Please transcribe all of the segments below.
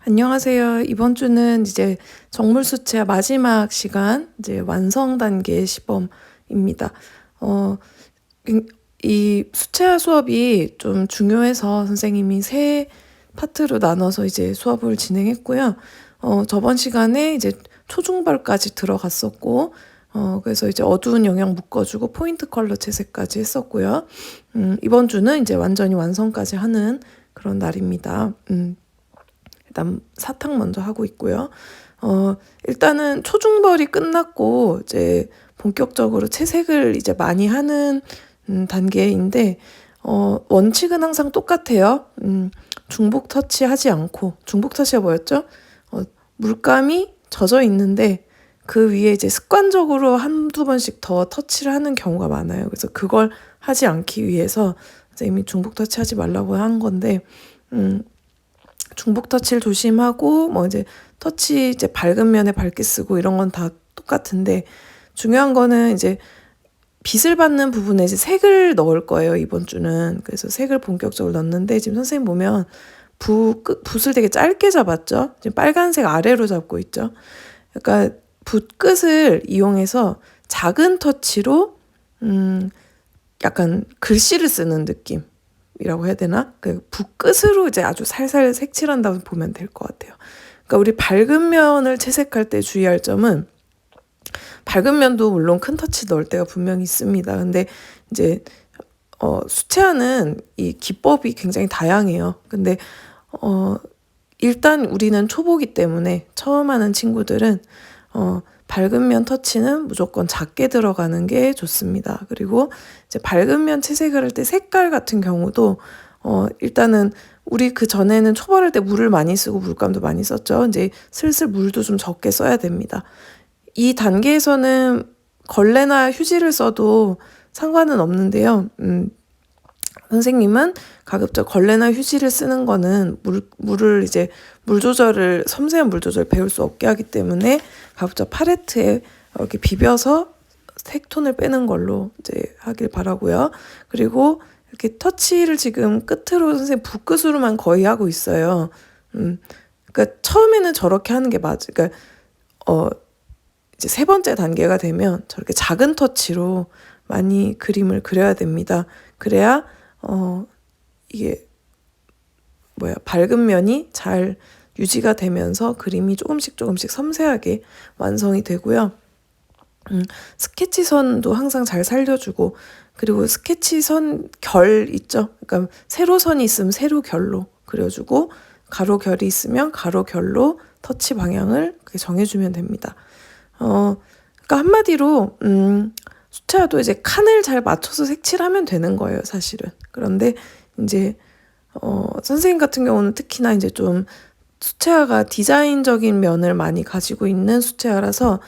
안녕하세요. 이번 주는 이제 정물 수채화 마지막 시간, 이제 완성 단계 시범입니다. 어, 이 수채화 수업이 좀 중요해서 선생님이 세 파트로 나눠서 이제 수업을 진행했고요. 저번 시간에 이제 초중벌까지 들어갔었고, 그래서 이제 어두운 영역 묶어주고 포인트 컬러 채색까지 했었고요. 이번 주는 이제 완전히 완성까지 하는 그런 날입니다. 일단 사탕 먼저 하고 있고요. 일단은 초중벌이 끝났고 이제 본격적으로 채색을 이제 많이 하는 단계인데 원칙은 항상 똑같아요. 중복 터치하지 않고 중복 터치가 뭐였죠? 물감이 젖어 있는데 그 위에 이제 습관적으로 한두 번씩 더 터치를 하는 경우가 많아요. 그래서 그걸 하지 않기 위해서 이미 중복 터치하지 말라고 한 건데 중복 터치를 조심하고 뭐 이제 터치 이제 밝은 면에 밝게 쓰고 이런 건 다 똑같은데 중요한 거는 이제 빛을 받는 부분에 이제 색을 넣을 거예요, 이번 주는. 그래서 색을 본격적으로 넣는데 지금 선생님 보면 붓을 되게 짧게 잡았죠. 지금 빨간색 아래로 잡고 있죠. 그러니까 붓 끝을 이용해서 작은 터치로 약간 글씨를 쓰는 느낌이라고 해야 되나? 그 붓끝으로 이제 아주 살살 색칠한다고 보면 될 것 같아요. 그러니까 우리 밝은 면을 채색할 때 주의할 점은 밝은 면도 물론 큰 터치 넣을 때가 분명히 있습니다. 근데 이제 수채화는 이 기법이 굉장히 다양해요. 근데 일단 우리는 초보기 때문에 처음 하는 친구들은 밝은 면 터치는 무조건 작게 들어가는 게 좋습니다. 그리고 이제 밝은 면 채색을 할 때 색깔 같은 경우도 일단은 우리 그 전에는 초벌할 때 물을 많이 쓰고 물감도 많이 썼죠. 이제 슬슬 물도 좀 적게 써야 됩니다. 이 단계에서는 걸레나 휴지를 써도 상관은 없는데요. 선생님은 가급적 걸레나 휴지를 쓰는 거는 물을 이제 섬세한 물 조절 배울 수 없게 하기 때문에 가급적 팔레트에 이렇게 비벼서 색톤을 빼는 걸로 이제 하길 바라고요. 그리고 이렇게 터치를 지금 끝으로 선생님 붓끝으로만 거의 하고 있어요. 그러니까 처음에는 저렇게 하는 게 맞아요. 그러니까 이제 세 번째 단계가 되면 저렇게 작은 터치로 많이 그림을 그려야 됩니다. 그래야 이게 밝은 면이 잘 유지가 되면서 그림이 조금씩 섬세하게 완성이 되고요. 스케치선도 항상 잘 살려주고, 그리고 스케치선 결 있죠? 그러니까 세로선이 있으면 세로결로 그려주고, 가로결이 있으면 가로결로 터치 방향을 정해주면 됩니다. 그러니까 한마디로 수채화도 이제 칸을 잘 맞춰서 색칠하면 되는 거예요, 사실은. 그런데 이제 선생님 같은 경우는 특히나 이제 좀 수채화가 디자인적인 면을 많이 가지고 있는 수채화라서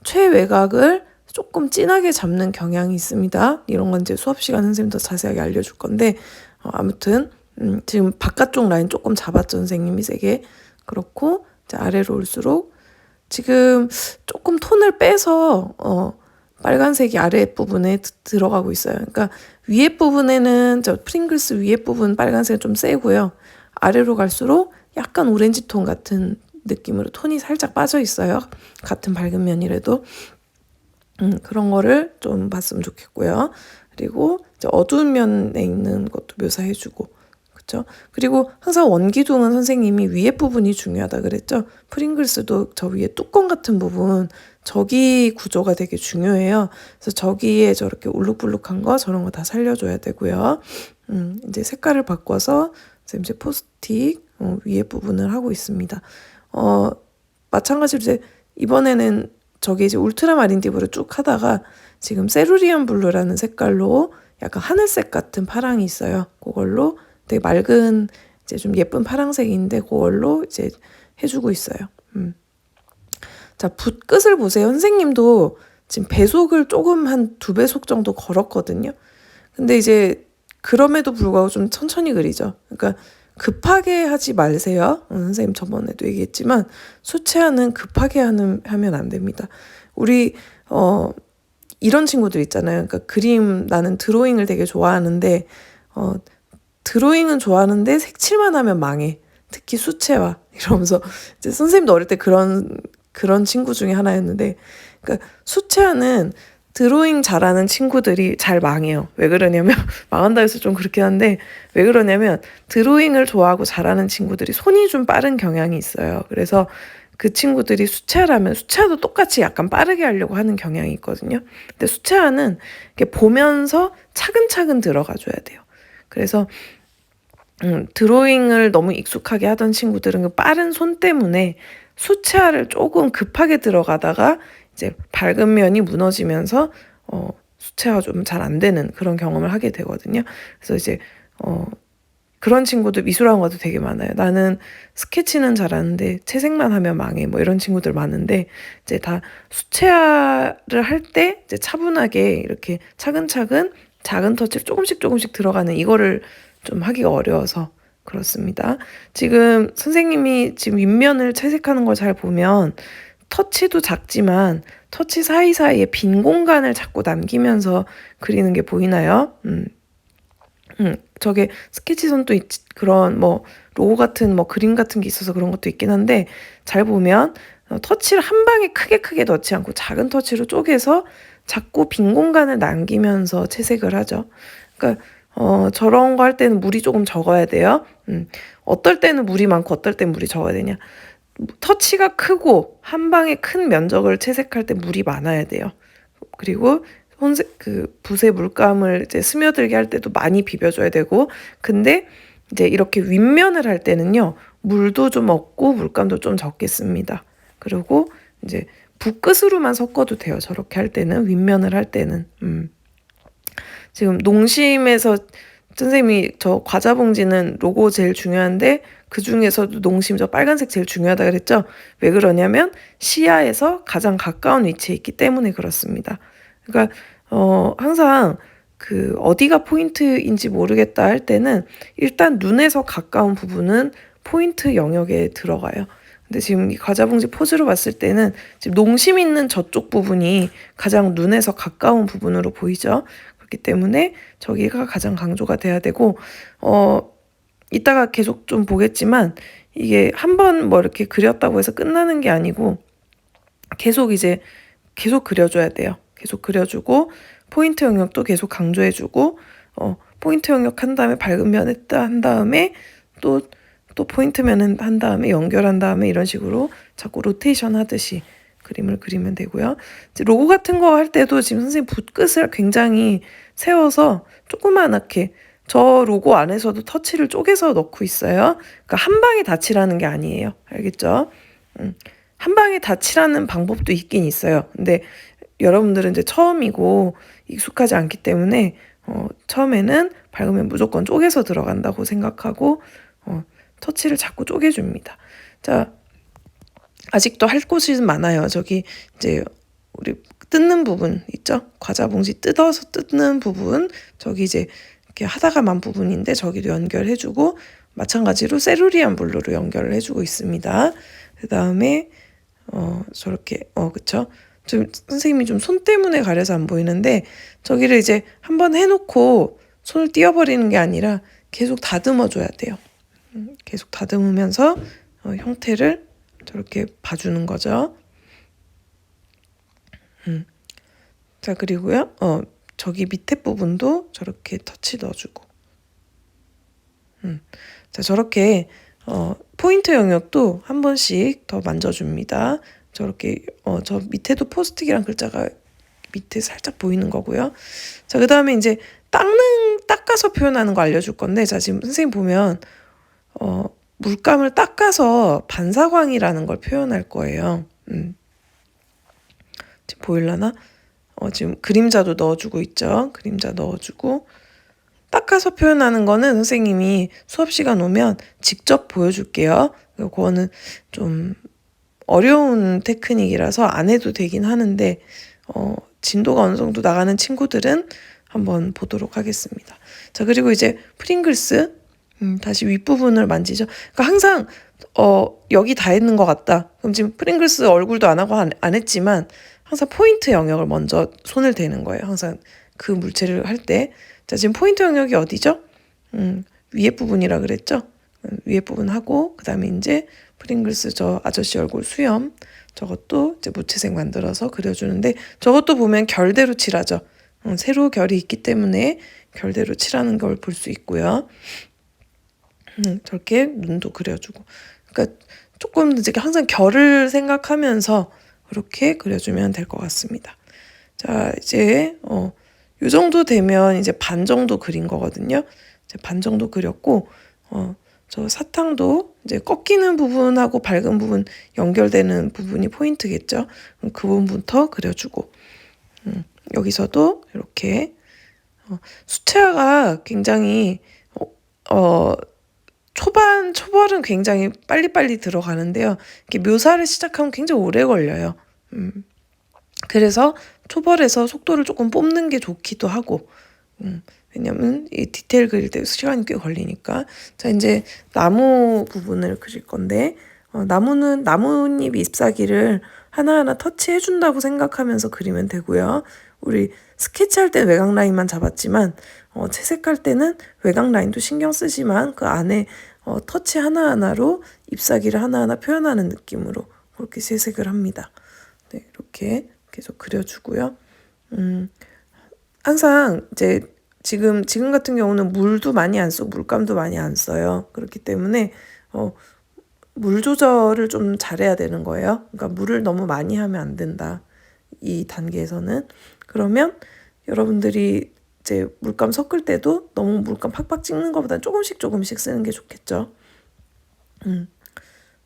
최외곽을 조금 진하게 잡는 경향이 있습니다. 이런 건 이제 수업 시간 선생님 더 자세하게 알려줄 건데 아무튼 지금 바깥쪽 라인 조금 잡았죠, 선생님이 세게. 그렇고 이제 아래로 올수록 지금 조금 톤을 빼서 빨간색이 아래 부분에 들어가고 있어요. 그러니까 위에 부분에는 저 프링글스 위에 부분 빨간색은 좀 세고요. 아래로 갈수록 약간 오렌지 톤 같은 느낌으로 톤이 살짝 빠져 있어요. 같은 밝은 면이라도. 그런 거를 좀 봤으면 좋겠고요. 그리고 이제 어두운 면에 있는 것도 묘사해주고, 그렇죠? 그리고 항상 원기둥은 선생님이 위에 부분이 중요하다 그랬죠. 프링글스도 저 위에 뚜껑 같은 부분, 저기 구조가 되게 중요해요. 그래서 저기에 저렇게 울룩불룩한 거 저런 거 다 살려줘야 되고요. 이제 색깔을 바꿔서 이제 포스틱 위에 부분을 하고 있습니다. 마찬가지로 이제 이번에는 저기 이제 울트라마린 딥으로 쭉 하다가 지금 세루리안 블루라는 색깔로 약간 하늘색 같은 파랑이 있어요. 그걸로 되게 맑은 이제 좀 예쁜 파랑색인데 그걸로 이제 해주고 있어요. 자, 붓끝을 보세요. 선생님도 지금 배속을 조금 한 2배속 정도 걸었거든요. 근데 이제 그럼에도 불구하고 좀 천천히 그리죠. 그러니까 급하게 하지 마세요. 선생님 저번에도 얘기했지만 수채화는 급하게 하면 안 됩니다. 우리 이런 친구들 있잖아요. 그러니까 나는 드로잉을 되게 좋아하는데 드로잉은 좋아하는데 색칠만 하면 망해. 특히 수채화 이러면서 이제 선생님도 어릴 때 그런 친구 중에 하나였는데, 그러니까 수채화는 드로잉 잘하는 친구들이 잘 망해요. 왜 그러냐면 망한다 해서 좀 그렇긴 한데, 왜 그러냐면 드로잉을 좋아하고 잘하는 친구들이 손이 좀 빠른 경향이 있어요. 그래서 그 친구들이 수채화라면 수채화도 똑같이 약간 빠르게 하려고 하는 경향이 있거든요. 근데 수채화는 이렇게 보면서 차근차근 들어가 줘야 돼요. 그래서 드로잉을 너무 익숙하게 하던 친구들은 그 빠른 손 때문에 수채화를 조금 급하게 들어가다가 이제 밝은 면이 무너지면서 수채화 좀 잘 안 되는 그런 경험을 하게 되거든요. 그래서 이제 그런 친구들 미술학과도 되게 많아요. 나는 스케치는 잘하는데 채색만 하면 망해. 뭐 이런 친구들 많은데, 이제 다 수채화를 할 때 이제 차분하게 이렇게 차근차근 작은 터치를 조금씩 들어가는 이거를 좀 하기가 어려워서 그렇습니다. 지금 선생님이 지금 윗면을 채색하는 걸 잘 보면 터치도 작지만 터치 사이사이에 빈 공간을 자꾸 남기면서 그리는 게 보이나요? 저게 스케치선도 그런 뭐 로고 같은 뭐 그림 같은 게 있어서 그런 것도 있긴 한데, 잘 보면 터치를 한 방에 크게 넣지 않고 작은 터치로 쪼개서 자꾸 빈 공간을 남기면서 채색을 하죠. 그러니까 저런 거 할 때는 물이 조금 적어야 돼요. 어떨 때는 물이 많고 어떨 때는 물이 적어야 되냐. 터치가 크고 한 방에 큰 면적을 채색할 때 물이 많아야 돼요. 그리고 붓에 물감을 이제 스며들게 할 때도 많이 비벼줘야 되고, 근데 이제 이렇게 윗면을 할 때는요, 물도 좀 없고 물감도 좀 적게 씁니다. 그리고 이제 붓끝으로만 섞어도 돼요. 저렇게 할 때는, 윗면을 할 때는. 지금 농심에서 선생님이 저 과자 봉지는 로고 제일 중요한데 그 중에서도 농심 저 빨간색 제일 중요하다 그랬죠? 왜 그러냐면 시야에서 가장 가까운 위치에 있기 때문에 그렇습니다. 그러니까 항상 그 어디가 포인트인지 모르겠다 할 때는 일단 눈에서 가까운 부분은 포인트 영역에 들어가요. 근데 지금 이 과자 봉지 포즈로 봤을 때는 지금 농심 있는 저쪽 부분이 가장 눈에서 가까운 부분으로 보이죠? 그렇기 때문에 저기가 가장 강조가 돼야 되고, 이따가 계속 좀 보겠지만 이게 한 번 뭐 이렇게 그렸다고 해서 끝나는 게 아니고 계속 그려줘야 돼요. 계속 그려주고 포인트 영역도 계속 강조해주고, 포인트 영역 한 다음에 밝은 면 했다 한 다음에 또 포인트 면은 한 다음에 연결한 다음에 이런 식으로 자꾸 로테이션 하듯이 그림을 그리면 되고요. 이제 로고 같은 거 할 때도 지금 선생님 붓끝을 굉장히 세워서 조그맣게 저 로고 안에서도 터치를 쪼개서 넣고 있어요. 그러니까 한 방에 다 칠하는 게 아니에요. 알겠죠? 한 방에 다 칠하는 방법도 있긴 있어요. 근데 여러분들은 이제 처음이고 익숙하지 않기 때문에 처음에는 밝으면 무조건 쪼개서 들어간다고 생각하고 터치를 자꾸 쪼개줍니다. 자, 아직도 할 곳이 많아요. 저기 이제 우리 뜯는 부분 있죠? 과자 봉지 뜯어서 뜯는 부분, 저기 이제 이렇게 하다가 만 부분인데 저기도 연결해주고, 마찬가지로 세루리안 블루로 연결을 해주고 있습니다. 그 다음에 저렇게 그쵸? 좀 선생님이 좀 손 때문에 가려서 안 보이는데 저기를 이제 한번 해놓고 손을 띄워버리는 게 아니라 계속 다듬어 줘야 돼요. 계속 다듬으면서 형태를 저렇게 봐주는 거죠. 자, 그리고요, 저기 밑에 부분도 저렇게 터치 넣어주고, 자, 저렇게 포인트 영역도 한 번씩 더 만져줍니다. 저렇게 저 밑에도 포스트잇이랑 글자가 밑에 살짝 보이는 거고요. 자, 그 다음에 이제 닦아서 표현하는 거 알려줄 건데, 자, 지금 선생님 보면 물감을 닦아서 반사광이라는 걸 표현할 거예요. 지금 보일라나? 지금 그림자도 넣어주고 있죠. 그림자 넣어주고, 닦아서 표현하는 거는 선생님이 수업 시간 오면 직접 보여줄게요. 그거는 좀 어려운 테크닉이라서 안 해도 되긴 하는데 진도가 어느 정도 나가는 친구들은 한번 보도록 하겠습니다. 자, 그리고 이제 프링글스 다시 윗부분을 만지죠. 그러니까 항상 여기 다 했는 것 같다. 그럼 지금 프링글스 얼굴도 안 하고 안 했지만 항상 포인트 영역을 먼저 손을 대는 거예요. 항상 그 물체를 할 때. 자, 지금 포인트 영역이 어디죠? 위에 부분이라 그랬죠? 위에 부분 하고, 그 다음에 이제 프링글스 저 아저씨 얼굴 수염, 저것도 이제 무채색 만들어서 그려주는데, 저것도 보면 결대로 칠하죠. 세로 결이 있기 때문에 결대로 칠하는 걸 볼 수 있고요. 저렇게 눈도 그려주고. 그러니까 조금 이제 항상 결을 생각하면서 그렇게 그려주면 될 것 같습니다. 자, 이제 요 정도 되면 이제 반 정도 그린 거거든요. 이제 반 정도 그렸고, 저 사탕도 이제 꺾이는 부분하고 밝은 부분 연결되는 부분이 포인트겠죠. 그 부분부터 그려주고, 여기서도 이렇게 수채화가 굉장히 초벌은 굉장히 빨리빨리 들어가는데요. 이렇게 묘사를 시작하면 굉장히 오래 걸려요. 그래서 초벌에서 속도를 조금 뽑는 게 좋기도 하고, 왜냐면 이 디테일 그릴 때 시간이 꽤 걸리니까. 자, 이제 나무 부분을 그릴 건데, 나무는 나뭇잎 잎사귀를 하나하나 터치해준다고 생각하면서 그리면 되고요. 우리 스케치할 때 외곽 라인만 잡았지만, 채색할 때는 외곽 라인도 신경 쓰지만 그 안에 터치 하나하나로 잎사귀를 하나하나 표현하는 느낌으로 그렇게 채색을 합니다. 네, 이렇게 계속 그려주고요. 항상 이제 지금 같은 경우는 물도 많이 안 쓰고 물감도 많이 안 써요. 그렇기 때문에 물 조절을 좀 잘해야 되는 거예요. 그러니까 물을 너무 많이 하면 안 된다. 이 단계에서는. 그러면 여러분들이 이제 물감 섞을 때도 너무 물감 팍팍 찍는 것보다 조금씩 쓰는 게 좋겠죠.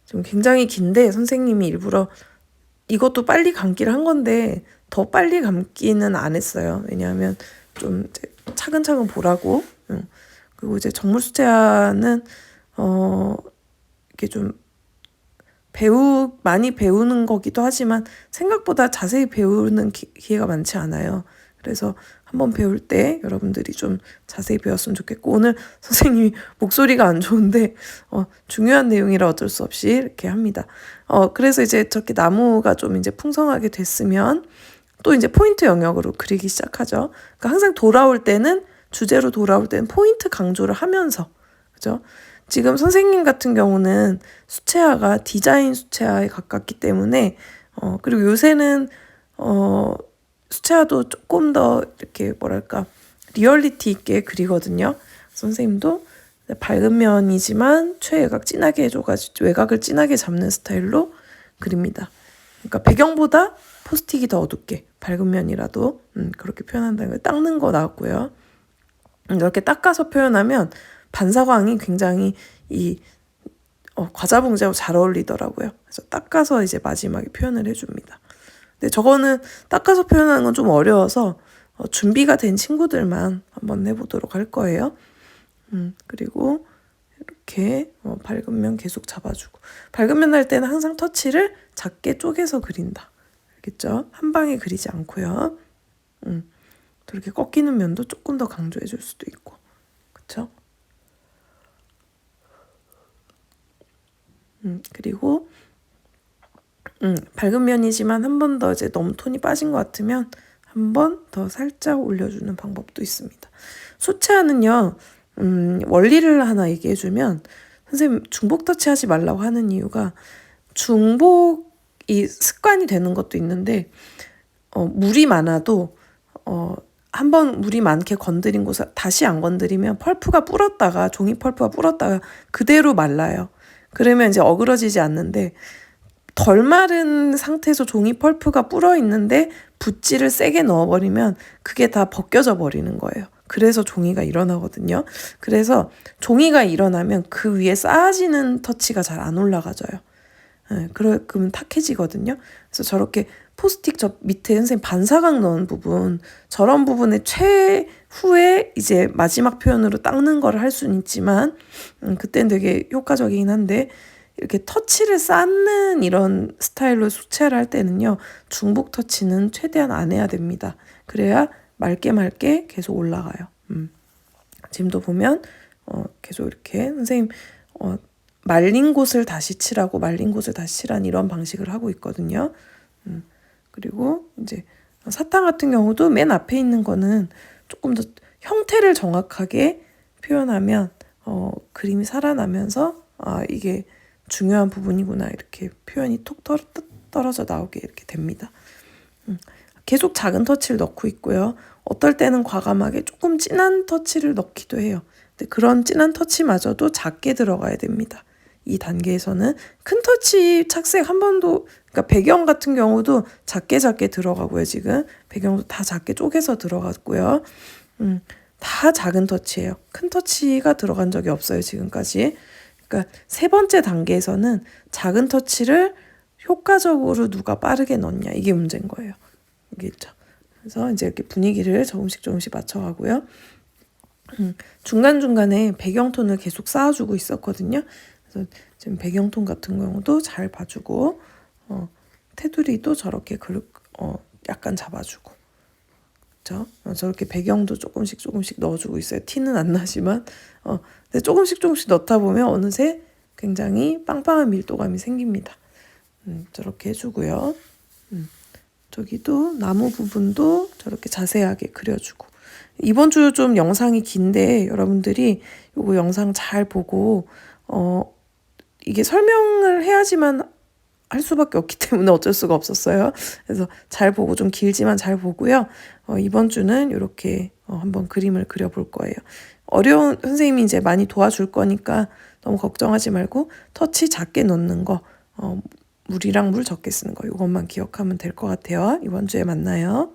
지금 굉장히 긴데 선생님이 일부러 이것도 빨리 감기를 한 건데 더 빨리 감기는 안 했어요. 왜냐하면 좀 이제 차근차근 보라고. 그리고 이제 정물 수채화는 이렇게 좀 많이 배우는 거기도 하지만 생각보다 자세히 배우는 기회가 많지 않아요. 그래서 한번 배울 때 여러분들이 좀 자세히 배웠으면 좋겠고, 오늘 선생님이 목소리가 안 좋은데 중요한 내용이라 어쩔 수 없이 이렇게 합니다. 그래서 이제 저렇게 나무가 좀 이제 풍성하게 됐으면 또 이제 포인트 영역으로 그리기 시작하죠. 그러니까 항상 주제로 돌아올 때는 포인트 강조를 하면서, 그죠? 지금 선생님 같은 경우는 수채화가 디자인 수채화에 가깝기 때문에 그리고 요새는 수채화도 조금 더 이렇게 뭐랄까 리얼리티 있게 그리거든요. 선생님도 밝은 면이지만 최외곽 진하게 해줘가지고 외곽을 진하게 잡는 스타일로 그립니다. 그러니까 배경보다 포스틱이 더 어둡게 밝은 면이라도 그렇게 표현한다는 걸 닦는 거 나왔고요. 이렇게 닦아서 표현하면 반사광이 굉장히 이 과자 봉지하고 잘 어울리더라고요. 그래서 닦아서 이제 마지막에 표현을 해줍니다. 근데 저거는 닦아서 표현하는 건 좀 어려워서 준비가 된 친구들만 한번 해보도록 할 거예요. 그리고 이렇게 밝은 면 계속 잡아주고, 밝은 면 할 때는 항상 터치를 작게 쪼개서 그린다. 알겠죠? 한 방에 그리지 않고요. 또 이렇게 꺾이는 면도 조금 더 강조해 줄 수도 있고, 그쵸? 그리고 밝은 면이지만 한 번 더 이제 너무 톤이 빠진 것 같으면 한 번 더 살짝 올려주는 방법도 있습니다. 수채화는요, 원리를 하나 얘기해주면, 선생님 중복 터치하지 말라고 하는 이유가 중복이 습관이 되는 것도 있는데, 물이 많아도 한번 물이 많게 건드린 곳을 다시 안 건드리면 종이 펄프가 불었다가 그대로 말라요. 그러면 이제 어그러지지 않는데, 덜 마른 상태에서 종이 펄프가 불어 있는데 붓질을 세게 넣어버리면 그게 다 벗겨져 버리는 거예요. 그래서 종이가 일어나거든요. 그래서 종이가 일어나면 그 위에 쌓아지는 터치가 잘 안 올라가져요. 그러면 탁해지거든요. 그래서 저렇게 포스틱 저 밑에 선생님 반사각 넣은 부분, 저런 부분에 최후에 이제 마지막 표현으로 닦는 걸 할 수는 있지만 그때는 되게 효과적이긴 한데, 이렇게 터치를 쌓는 이런 스타일로 수채화를 할 때는요, 중복 터치는 최대한 안 해야 됩니다. 그래야 맑게 계속 올라가요. 지금도 보면 계속 이렇게 선생님 말린 곳을 다시 칠하고 말린 곳을 다시 칠한 이런 방식을 하고 있거든요. 그리고 이제 사탕 같은 경우도 맨 앞에 있는 거는 조금 더 형태를 정확하게 표현하면 그림이 살아나면서 이게 중요한 부분이구나 이렇게 표현이 톡 떨어져 나오게 이렇게 됩니다. 계속 작은 터치를 넣고 있고요. 어떨 때는 과감하게 조금 진한 터치를 넣기도 해요. 근데 그런 진한 터치마저도 작게 들어가야 됩니다. 이 단계에서는 큰 터치 착색 한 번도, 그러니까 배경 같은 경우도 작게 들어가고요. 지금 배경도 다 작게 쪼개서 들어갔고요. 다 작은 터치예요. 큰 터치가 들어간 적이 없어요. 지금까지. 그러니까 세 번째 단계에서는 작은 터치를 효과적으로 누가 빠르게 넣냐 이게 문제인 거예요. 알겠죠? 그래서 이제 이렇게 분위기를 조금씩 맞춰가고요. 중간중간에 배경톤을 계속 쌓아주고 있었거든요. 그래서 지금 배경톤 같은 경우도 잘 봐주고, 테두리도 저렇게 약간 잡아주고, 그렇죠? 저렇게 배경도 조금씩 넣어주고 있어요. 티는 안 나지만, 근데 조금씩 넣다 보면 어느새 굉장히 빵빵한 밀도감이 생깁니다. 저렇게 해주고요. 저기도 나무 부분도 저렇게 자세하게 그려주고. 이번 주 좀 영상이 긴데 여러분들이 요거 영상 잘 보고 이게 설명을 해야지만 할 수밖에 없기 때문에 어쩔 수가 없었어요. 그래서 잘 보고, 좀 길지만 잘 보고요. 이번 주는 이렇게 한번 그림을 그려볼 거예요. 어려운 선생님이 이제 많이 도와줄 거니까 너무 걱정하지 말고 터치 작게 넣는 거, 물이랑 물 적게 쓰는 거, 이것만 기억하면 될 것 같아요. 이번 주에 만나요.